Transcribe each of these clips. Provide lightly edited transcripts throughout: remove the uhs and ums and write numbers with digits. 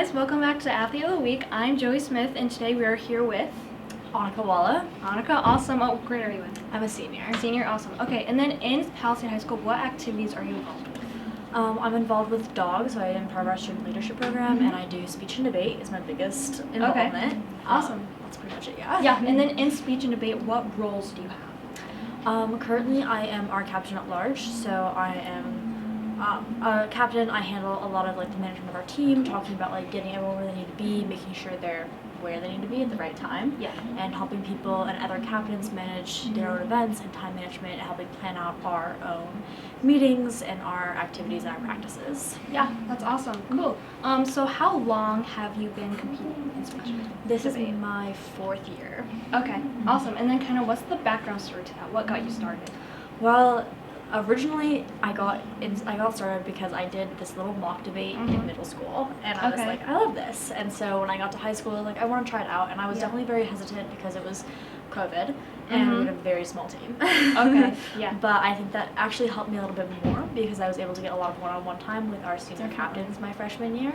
guys, welcome back to Athlete of the Week. I'm Joey Smith, and today we are here with Annika Walla. Annika. Awesome. Oh, what grade are you in? I'm a senior. Senior, awesome. Okay, and then in Palisade High School, what activities are you involved with? I'm involved with DOG, so I am part of our student leadership program, and I do speech and debate is my biggest involvement. Okay. Awesome. That's pretty much it, yeah. Yeah, and then in speech and debate, what roles do you have? Currently I am our captain at large, so I am a captain. I handle a lot of like the management of our team, talking about like getting everyone where they need to be, making sure they're where they need to be at the right time, and helping people and other captains manage their own events and time management, and helping plan out our own meetings and our activities and our practices. Yeah, that's awesome. Cool. So how long have you been competing in speech and debate? This is my 4th year. Okay, awesome. And then kind of what's the background story to that? What got you started? Well, originally I got started because I did this little mock debate in middle school, and I was like, I love this. And so when I got to high school, I was like, I want to try it out, and I was definitely very hesitant because it was COVID and we had a very small team. Okay, yeah. But I think that actually helped me a little bit more because I was able to get a lot of one-on-one time with our senior captains my freshman year.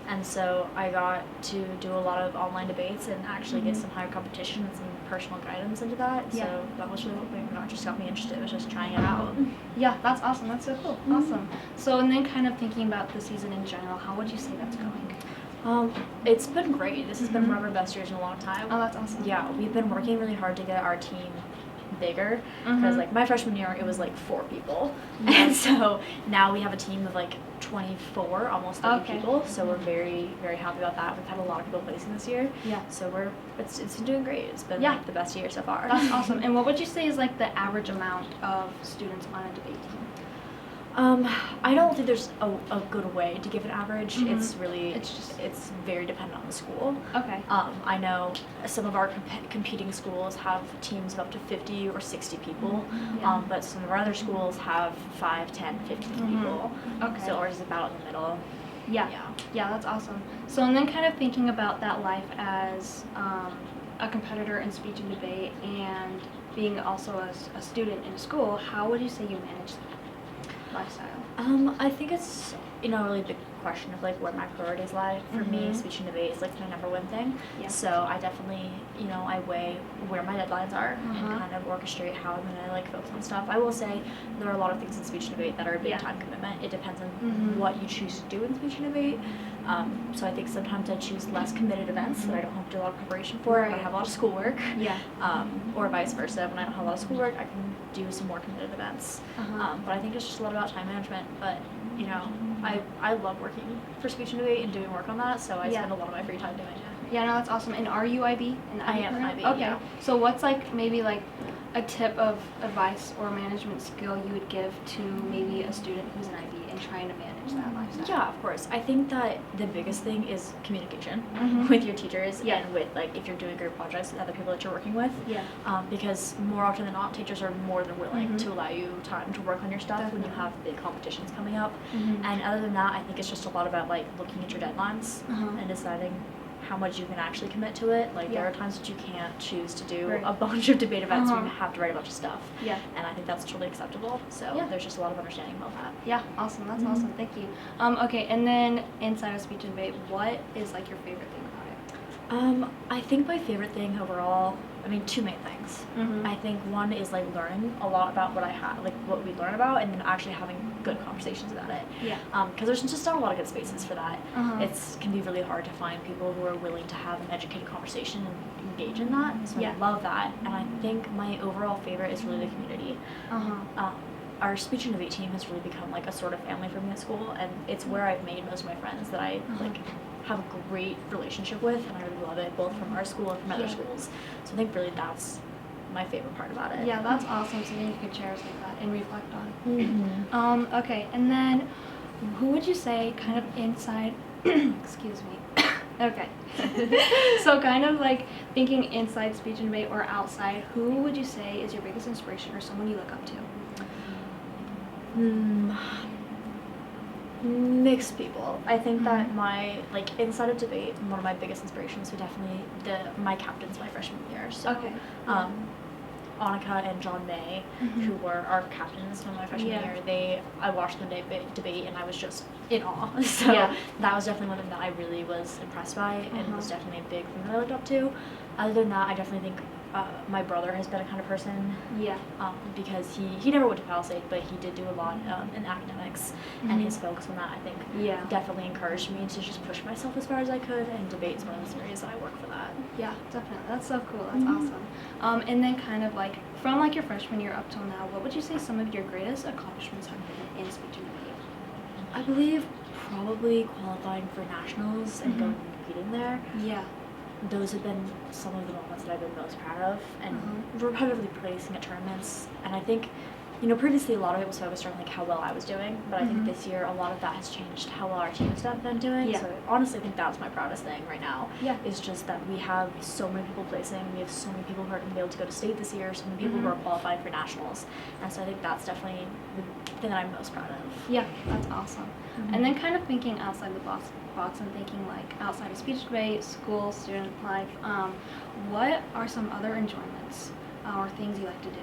And so I got to do a lot of online debates and actually get some higher competition and some personal guidance into that. So that was really what just got me interested. It was just trying it out. Yeah, that's awesome. That's so cool. Awesome. So, and then kind of thinking about the season in general, how would you say that's going? It's been great. This has been one of our best years in a long time. Oh, that's awesome. Yeah, we've been working really hard to get our team bigger because like my freshman year it was like 4 people, and so now we have a team of like 24, almost 30 people. So we're very, very happy about that. We've had a lot of people placing this year. Yeah. So it's been doing great. It's been like the best year so far. That's awesome. And what would you say is like the average amount of students on a debate team? I don't think there's a good way to give an average. It's very dependent on the school. Okay. I know some of our competing schools have teams of up to 50 or 60 people, but some of our other schools have 5, 10, 15 people. Okay. So ours is about in the middle. Yeah, that's awesome. So, and then kind of thinking about that life as a competitor in speech and debate and being also a student in school, how would you say you manage that lifestyle? I think it's a really big question of like where my priorities lie. For me, speech and debate is like my #1 thing. So I definitely I weigh where my deadlines are and kind of orchestrate how I'm gonna like focus on stuff. I will say there are a lot of things in speech and debate that are a big time commitment. It depends on what you choose to do in speech and debate. So I think sometimes I choose less committed events that I don't have to do a lot of preparation for. If I have a lot of schoolwork. Or vice versa. When I don't have a lot of schoolwork, I can do some more committed events. But I think it's just a lot about time management. But I love working for speech and debate and doing work on that, so I spend a lot of my free time doing it. Yeah, no, that's awesome. And are you IB? I am IB, okay. So what's like maybe like a tip of advice or management skill you would give to maybe a student who's an IB and trying to manage that lifestyle? Yeah, of course. I think that the biggest thing is communication with your teachers and with like if you're doing group projects with other people that you're working with. Because more often than not, teachers are more than willing to allow you time to work on your stuff when you have big competitions coming up. And other than that, I think it's just a lot about like looking at your deadlines and deciding how much you can actually commit to it. Like there are times that you can't choose to do a bunch of debate events where you have to write a bunch of stuff. And I think that's totally acceptable. So there's just a lot of understanding about that. Yeah, awesome. That's awesome. Thank you. Okay, and then inside of speech and debate, what is like your favorite thing about it? I think my favorite thing overall, two main things. I think one is like learning a lot about what we learn about, and then actually having good conversations about it. Because there's just not a lot of good spaces for that. It can be really hard to find people who are willing to have an educated conversation and engage in that. So I love that, and I think my overall favorite is really the community. Our speech and debate team has really become like a sort of family for me at school, and it's where I've made most of my friends that I have a great relationship with, and I really love it, both from our school and from other schools. So I think really that's my favorite part about it. Yeah, that's awesome. Something you could share like that and reflect on. Okay, and then who would you say kind of inside, excuse me. Okay. So kind of like thinking inside speech and debate or outside, who would you say is your biggest inspiration or someone you look up to? Mixed people. I think that my inside of debate, one of my biggest inspirations would definitely my captains my freshman year. So Annika and John May, who were our captains from my freshman year, I watched them debate and I was just in awe. So that was definitely one thing that I really was impressed by and was definitely a big thing that I looked up to. Other than that, I definitely think my brother has been a kind of person. Because he never went to Palisade, but he did do a lot in academics, and his focus on that, I think, definitely encouraged me to just push myself as far as I could, and debate's one of those areas that I work for that. Yeah, definitely. That's so cool. That's awesome. And then kind of like from like your freshman year up till now, what would you say some of your greatest accomplishments have been in speech and debate? I believe probably qualifying for nationals and going and competing there. Those have been some of the moments that I've been most proud of, and repetitively placing at tournaments. And I think, previously a lot of it was focused on like how well I was doing, but I think this year a lot of that has changed how well our teams have been doing. So honestly, I think that's my proudest thing right now. Is just that we have so many people placing, we have so many people who are going to be able to go to state this year, so many people who are qualifying for nationals, and so I think that's definitely the thing that I'm most proud of. Yeah, that's awesome. And then kind of thinking outside the box and thinking like outside of speech debate, school, student life, what are some other enjoyments or things you like to do?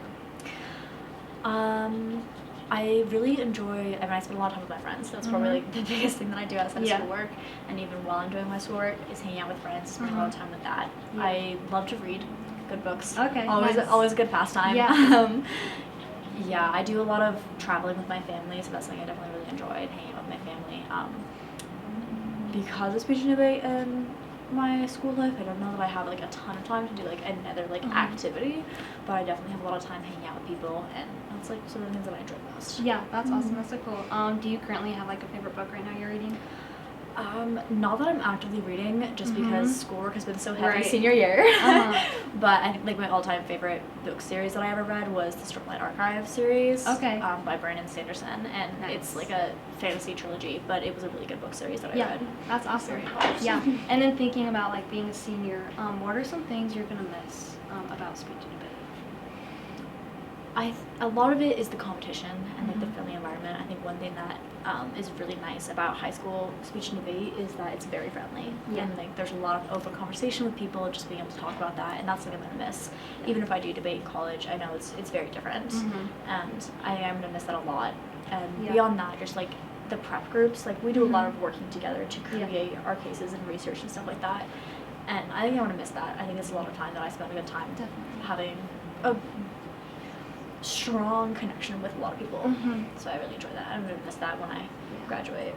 I really enjoy, I spend a lot of time with my friends. That's probably like the biggest thing that I do outside of schoolwork, and even while I'm doing my schoolwork is hanging out with friends, spending a lot of time with that. I love to read good books. Always a good pastime. I do a lot of traveling with my family, so that's something I definitely really enjoyed, hanging out with my family. Because of speech and debate and my school life, I don't know that I have like a ton of time to do like another like activity, but I definitely have a lot of time hanging out with people, and that's like some of the things that I enjoy most. Yeah, that's awesome. That's so cool. Do you currently have like a favorite book right now you're reading? Not that I'm actively reading, just because schoolwork has been so heavy senior year. But I think like my all-time favorite book series that I ever read was the Stormlight Archive series. By Brandon Sanderson, and it's like a fantasy trilogy, but it was a really good book series that I read. That's awesome. And then thinking about like being a senior, what are some things you're gonna miss about speech and debate? A lot of it is the competition and like the friendly environment. I think one thing that is really nice about high school speech and debate is that it's very friendly, and like there's a lot of open conversation with people, just being able to talk about that, and that's something I'm gonna miss. Even if I do debate in college, I know it's very different, and I am gonna miss that a lot. And beyond that, just like the prep groups, like we do a lot of working together to create our cases and research and stuff like that, and I think I want to miss that. I think it's a lot of time that I spend a good time having a strong connection with a lot of people. So I really enjoy that. I'm going to miss that when I graduate.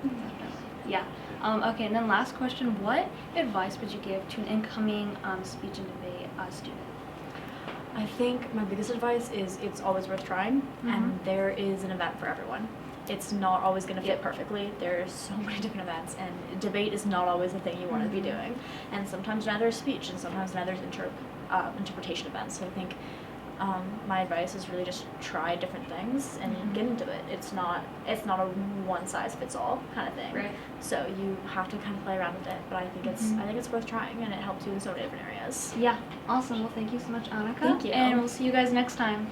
Okay, and then last question, what advice would you give to an incoming speech and debate student? I think my biggest advice is it's always worth trying, and there is an event for everyone. It's not always going to fit perfectly. There's so many different events, and debate is not always the thing you want to be doing. And sometimes neither is speech, and sometimes neither is interpretation events. So I think my advice is really just try different things and get into it. It's not a one size fits all kind of thing. So you have to kind of play around with it. But I think it's worth trying, and it helps you in so many different areas. Yeah, awesome. Well, thank you so much, Annika. Thank you. And we'll see you guys next time.